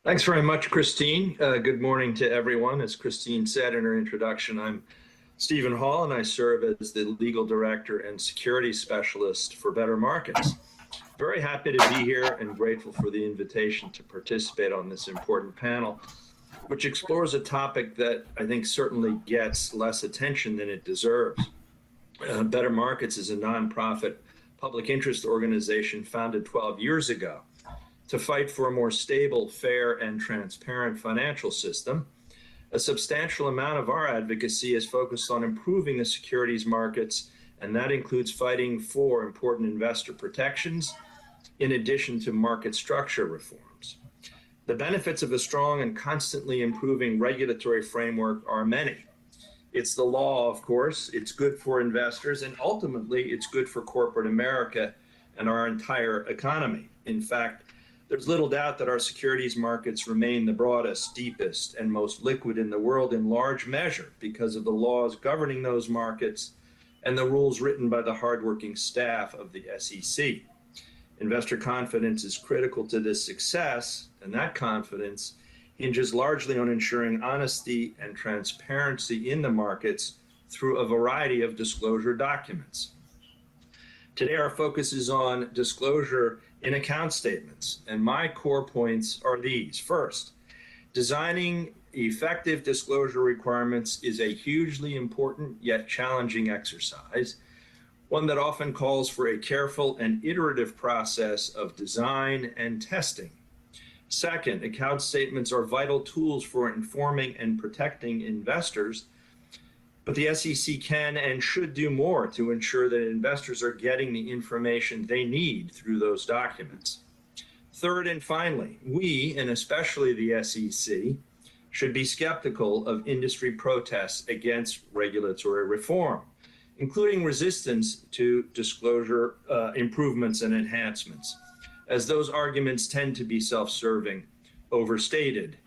Thanks very much, Christine. Good morning to everyone. As Christine said in her introduction, I'm Stephen Hall, and I serve as the Legal Director and Security Specialist for Better Markets. Very happy to be here and grateful for the invitation to participate on this important panel, which explores a topic that I think certainly gets less attention than it deserves. Better Markets is a nonprofit public interest organization founded 12 years ago to fight for a more stable, fair, and transparent financial system. A substantial amount of our advocacy is focused on improving the securities markets, and that includes fighting for important investor protections, in addition to market structure reforms. The benefits of a strong and constantly improving regulatory framework are many. It's the law, of course, it's good for investors, and ultimately it's good for corporate America and our entire economy. In fact, there's little doubt that our securities markets remain the broadest, deepest, and most liquid in the world in large measure because of the laws governing those markets and the rules written by the hardworking staff of the SEC. Investor confidence is critical to this success, and that confidence hinges largely on ensuring honesty and transparency in the markets through a variety of disclosure documents. Today, our focus is on disclosure in account statements, and my core points are these. First, designing effective disclosure requirements is a hugely important yet challenging exercise, one that often calls for a careful and iterative process of design and testing. Second, account statements are vital tools for informing and protecting investors, but the SEC can and should do more to ensure that investors are getting the information they need through those documents. Third and finally, we, and especially the SEC, should be skeptical of industry protests against regulatory reform, including resistance to disclosure improvements and enhancements, as those arguments tend to be self-serving, overstated,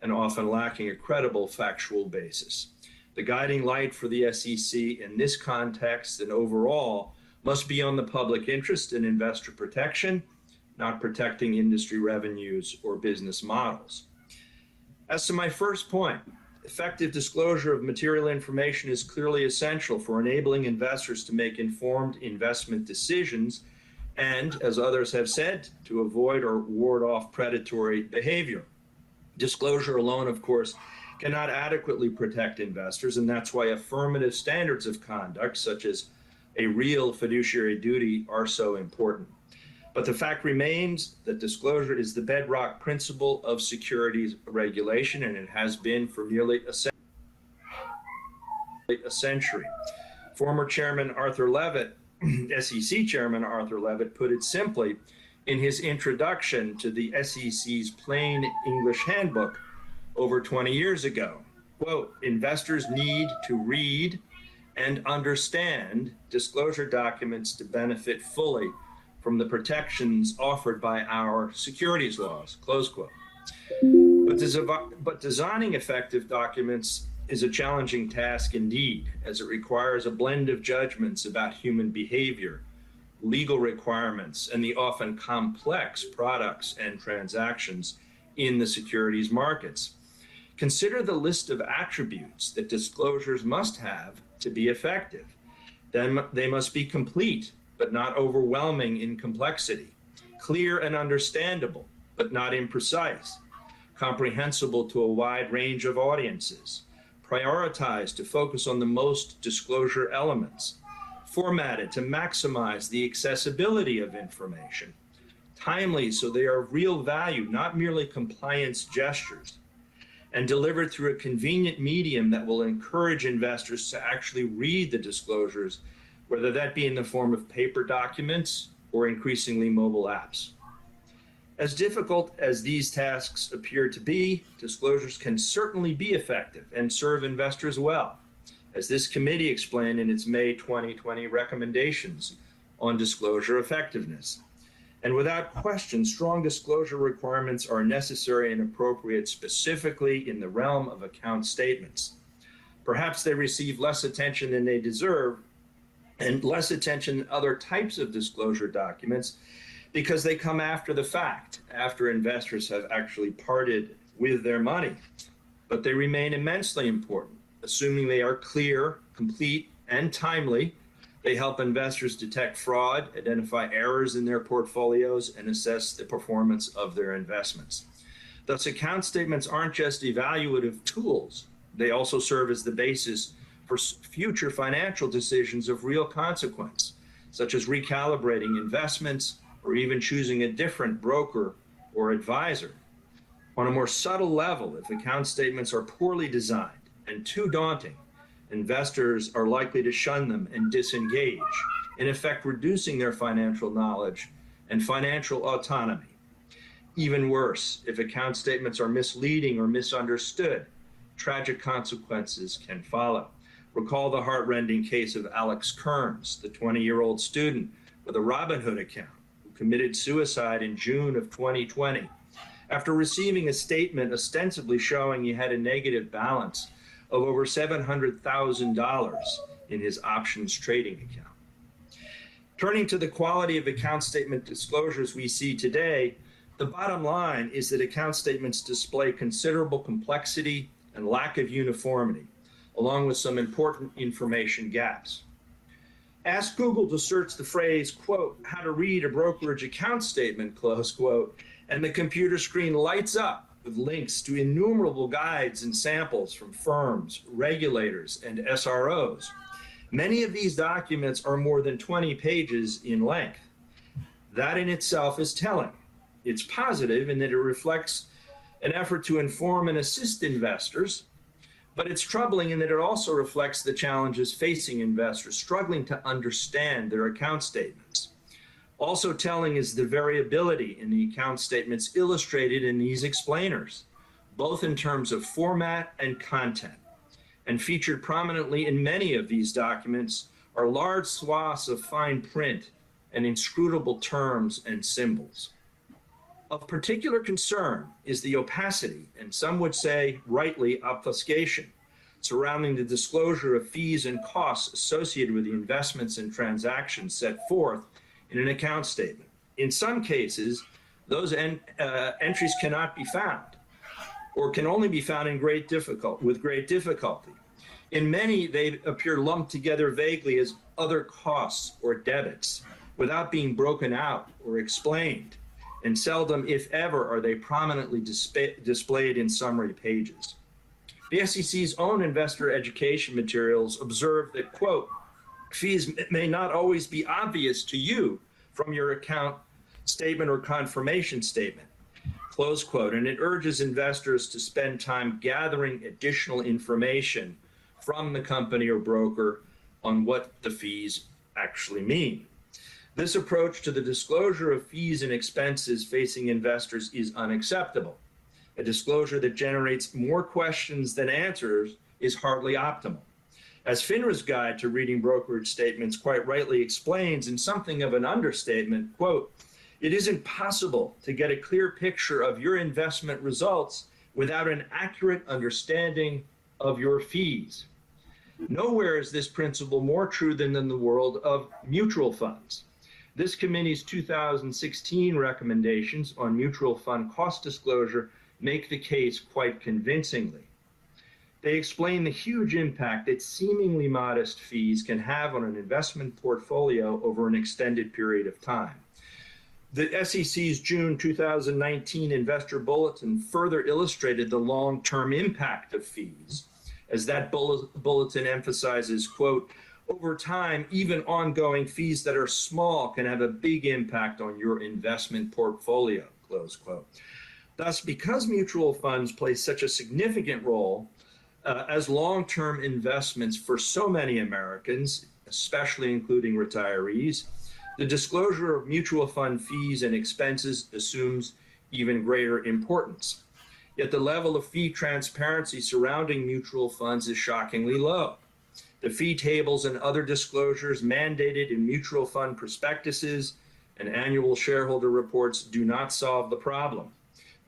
and often lacking a credible factual basis. The guiding light for the SEC in this context and overall must be on the public interest in investor protection, not protecting industry revenues or business models. As to my first point, effective disclosure of material information is clearly essential for enabling investors to make informed investment decisions and, as others have said, to avoid or ward off predatory behavior. Disclosure alone, of course, cannot adequately protect investors, and that's why affirmative standards of conduct, such as a real fiduciary duty, are so important. But the fact remains that disclosure is the bedrock principle of securities regulation, and it has been for nearly a century. Former Chairman Arthur Levitt, SEC Chairman Arthur Levitt, put it simply in his introduction to the SEC's Plain English Handbook over 20 years ago. Quote, investors need to read and understand disclosure documents to benefit fully from the protections offered by our securities laws, close quote. But designing effective documents is a challenging task indeed, as it requires a blend of judgments about human behavior, legal requirements, and the often complex products and transactions in the securities markets. Consider the list of attributes that disclosures must have to be effective. Then they must be complete, but not overwhelming in complexity, clear and understandable, but not imprecise, comprehensible to a wide range of audiences, prioritized to focus on the most disclosure elements, formatted to maximize the accessibility of information, timely so they are of real value, not merely compliance gestures, and delivered through a convenient medium that will encourage investors to actually read the disclosures, whether that be in the form of paper documents or increasingly mobile apps. As difficult as these tasks appear to be, disclosures can certainly be effective and serve investors well, as this committee explained in its May 2020 recommendations on disclosure effectiveness. And without question, strong disclosure requirements are necessary and appropriate, specifically in the realm of account statements. Perhaps they receive less attention than they deserve, and less attention than other types of disclosure documents, because they come after the fact, after investors have actually parted with their money. But they remain immensely important, assuming they are clear, complete, and timely. They help investors detect fraud, identify errors in their portfolios, and assess the performance of their investments. Thus, account statements aren't just evaluative tools. They also serve as the basis for future financial decisions of real consequence, such as recalibrating investments or even choosing a different broker or advisor. On a more subtle level, if account statements are poorly designed and too daunting, investors are likely to shun them and disengage, in effect reducing their financial knowledge and financial autonomy. Even worse, if account statements are misleading or misunderstood, tragic consequences can follow. Recall the heartrending case of Alex Kearns, the 20-year-old student with a Robinhood account who committed suicide in June of 2020 after receiving a statement ostensibly showing he had a negative balance of over $700,000 in his options trading account. Turning to the quality of account statement disclosures we see today, the bottom line is that account statements display considerable complexity and lack of uniformity, along with some important information gaps. Ask Google to search the phrase, quote, how to read a brokerage account statement, close quote, and the computer screen lights up with links to innumerable guides and samples from firms, regulators, and SROs. Many of these documents are more than 20 pages in length. That in itself is telling. It's positive in that it reflects an effort to inform and assist investors, but it's troubling in that it also reflects the challenges facing investors struggling to understand their account statements. Also telling is the variability in the account statements illustrated in these explainers, both in terms of format and content. And featured prominently in many of these documents are large swaths of fine print and inscrutable terms and symbols. Of particular concern is the opacity, and some would say rightly obfuscation, surrounding the disclosure of fees and costs associated with the investments and transactions set forth in an account statement. In some cases, those entries cannot be found, or can only be found with great difficulty. In many, they appear lumped together vaguely as other costs or debits, without being broken out or explained. And seldom, if ever, are they prominently displayed in summary pages. The SEC's own investor education materials observe that, quote, fees may not always be obvious to you from your account statement or confirmation statement, close quote, and it urges investors to spend time gathering additional information from the company or broker on what the fees actually mean. This approach to the disclosure of fees and expenses facing investors is unacceptable. A disclosure that generates more questions than answers is hardly optimal. As FINRA's Guide to Reading Brokerage Statements quite rightly explains in something of an understatement, quote, it isn't possible to get a clear picture of your investment results without an accurate understanding of your fees. Nowhere is this principle more true than in the world of mutual funds. This committee's 2016 recommendations on mutual fund cost disclosure make the case quite convincingly. They explain the huge impact that seemingly modest fees can have on an investment portfolio over an extended period of time. The SEC's June 2019 Investor Bulletin further illustrated the long-term impact of fees, as that bulletin emphasizes, quote, over time, even ongoing fees that are small can have a big impact on your investment portfolio, close quote. Thus, because mutual funds play such a significant role as long-term investments for so many Americans, especially including retirees, the disclosure of mutual fund fees and expenses assumes even greater importance. Yet the level of fee transparency surrounding mutual funds is shockingly low. The fee tables and other disclosures mandated in mutual fund prospectuses and annual shareholder reports do not solve the problem.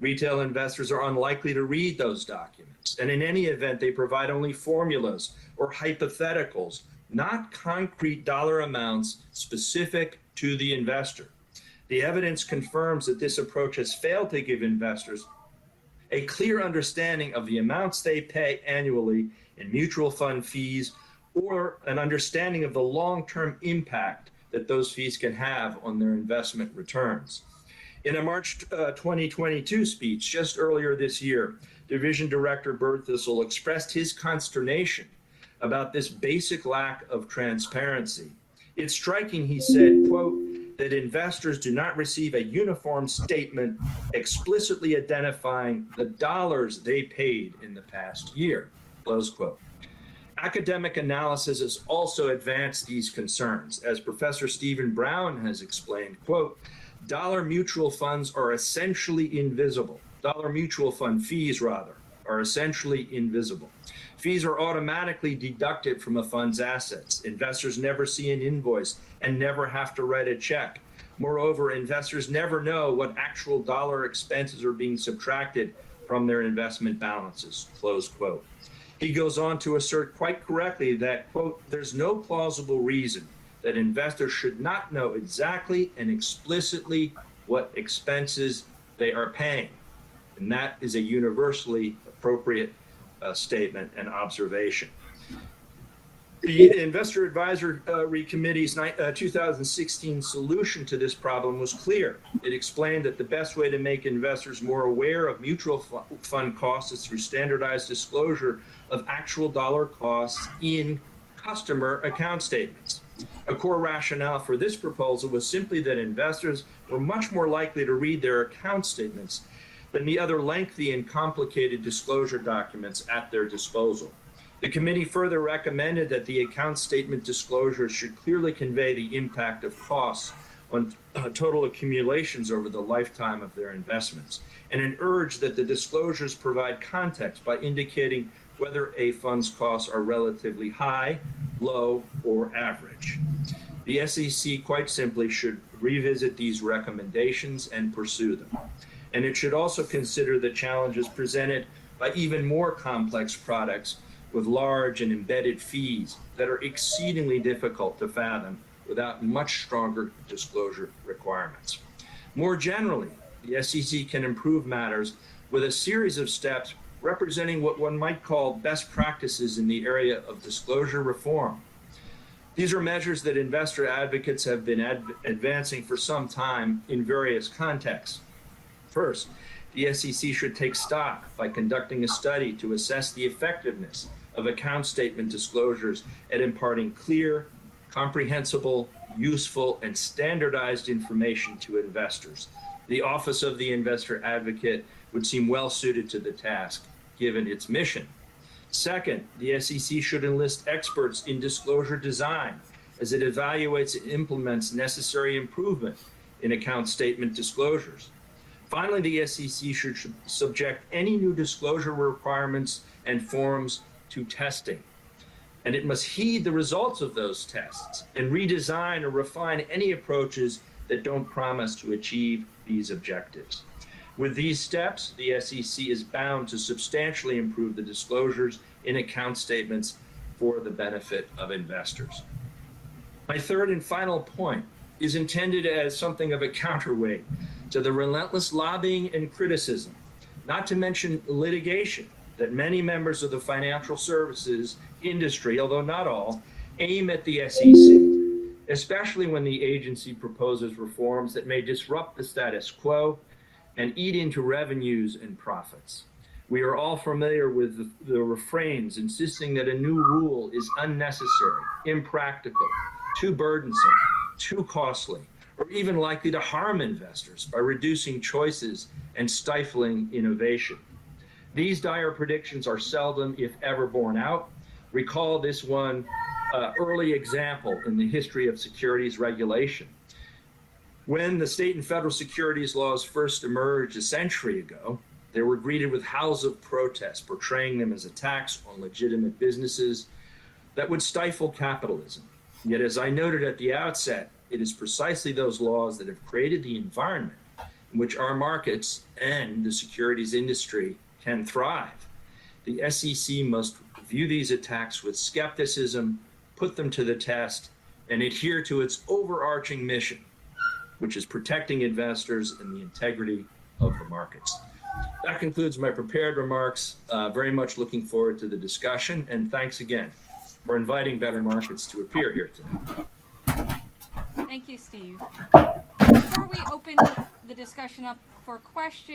Retail investors are unlikely to read those documents, and in any event, they provide only formulas or hypotheticals, not concrete dollar amounts specific to the investor. The evidence confirms that this approach has failed to give investors a clear understanding of the amounts they pay annually in mutual fund fees or an understanding of the long-term impact that those fees can have on their investment returns. In a March 2022 speech just earlier this year, Division Director Bert Thistle expressed his consternation about this basic lack of transparency. It's striking, he said, quote, that investors do not receive a uniform statement explicitly identifying the dollars they paid in the past year, close quote. Academic analysis has also advanced these concerns. As Professor Stephen Brown has explained, quote, dollar mutual funds are essentially invisible. Dollar mutual fund fees, rather, are essentially invisible. Fees are automatically deducted from a fund's assets. Investors never see an invoice and never have to write a check. Moreover, investors never know what actual dollar expenses are being subtracted from their investment balances, close quote. He goes on to assert quite correctly that, quote, there's no plausible reason that investors should not know exactly and explicitly what expenses they are paying. And that is a universally appropriate statement and observation. The Investor Advisory Committee's 2016 solution to this problem was clear. It explained that the best way to make investors more aware of mutual fund costs is through standardized disclosure of actual dollar costs in customer account statements. A core rationale for this proposal was simply that investors were much more likely to read their account statements than the other lengthy and complicated disclosure documents at their disposal. The committee further recommended that the account statement disclosures should clearly convey the impact of costs on total accumulations over the lifetime of their investments, and an urge that the disclosures provide context by indicating whether a fund's costs are relatively high, low, or average. The SEC quite simply should revisit these recommendations and pursue them. And it should also consider the challenges presented by even more complex products with large and embedded fees that are exceedingly difficult to fathom without much stronger disclosure requirements. More generally, the SEC can improve matters with a series of steps representing what one might call best practices in the area of disclosure reform. These are measures that investor advocates have been advancing for some time in various contexts. First, the SEC should take stock by conducting a study to assess the effectiveness of account statement disclosures at imparting clear, comprehensible, useful, and standardized information to investors. The Office of the Investor Advocate would seem well suited to the task, given its mission. Second, the SEC should enlist experts in disclosure design as it evaluates and implements necessary improvement in account statement disclosures. Finally, the SEC should subject any new disclosure requirements and forms to testing. And it must heed the results of those tests and redesign or refine any approaches that don't promise to achieve these objectives. With these steps, the SEC is bound to substantially improve the disclosures in account statements for the benefit of investors. My third and final point is intended as something of a counterweight to the relentless lobbying and criticism, not to mention litigation, that many members of the financial services industry, although not all, aim at the SEC, especially when the agency proposes reforms that may disrupt the status quo and eat into revenues and profits. We are all familiar with the refrains insisting that a new rule is unnecessary, impractical, too burdensome, too costly, or even likely to harm investors by reducing choices and stifling innovation. These dire predictions are seldom, if ever, borne out. Recall this one early example in the history of securities regulation. When the state and federal securities laws first emerged a century ago, they were greeted with howls of protest, portraying them as attacks on legitimate businesses that would stifle capitalism. Yet, as I noted at the outset, it is precisely those laws that have created the environment in which our markets and the securities industry can thrive. The SEC must view these attacks with skepticism, put them to the test, and adhere to its overarching mission which is protecting investors and the integrity of the markets. That concludes my prepared remarks. Very much looking forward to the discussion, and thanks again for inviting Better Markets to appear here today. Thank you, Steve. Before we open the discussion up for questions,